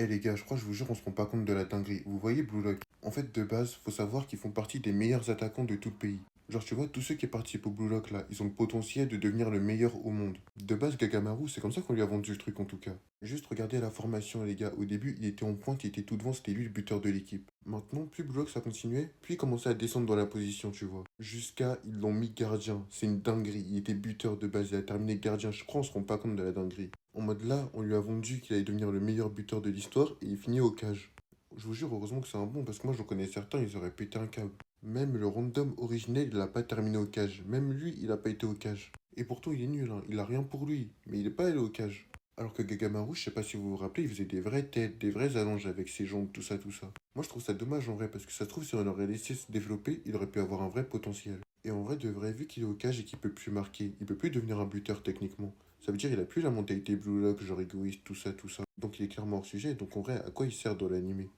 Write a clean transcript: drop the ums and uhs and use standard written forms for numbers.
Eh les gars, je crois, je vous jure, on se rend pas compte de la dinguerie. Vous voyez Blue Lock? En fait, de base, faut savoir qu'ils font partie des meilleurs attaquants de tout le pays. Genre, tu vois, tous ceux qui participent au Blue Lock là, ils ont le potentiel de devenir le meilleur au monde. De base, Gagamaru, c'est comme ça qu'on lui a vendu le truc en tout cas. Juste regardez la formation, les gars. Au début, il était en pointe, il était tout devant, c'était lui le buteur de l'équipe. Maintenant, plus Blue Lock ça continuait, puis il commençait à descendre dans la position, tu vois. Jusqu'à, ils l'ont mis gardien. C'est une dinguerie. Il était buteur de base, il a terminé gardien. Je crois, on se rend pas compte de la dinguerie. En mode là, on lui a vendu qu'il allait devenir le meilleur buteur de l'histoire et il finit au cage. Je vous jure, heureusement que c'est un bon parce que moi j'en connais certains, ils auraient pété un câble. Même le random originel, il a pas terminé au cage. Même lui, il a pas été au cage. Et pourtant, il est nul, hein. Il a rien pour lui. Mais il est pas allé au cage. Alors que Gagamaru, je sais pas si vous vous rappelez, il faisait des vraies têtes, des vrais allonges avec ses jambes, tout ça, tout ça. Moi, je trouve ça dommage en vrai parce que ça se trouve, si on l'aurait laissé se développer, il aurait pu avoir un vrai potentiel. Et en vrai, de vrai, vu qu'il est au cage et qu'il peut plus marquer, il peut plus devenir un buteur techniquement. Ça veut dire qu'il a plus la mentalité Blue Lock, genre égoïste, tout ça, tout ça. Donc il est clairement hors sujet. Donc en vrai, à quoi il sert dans l'animé?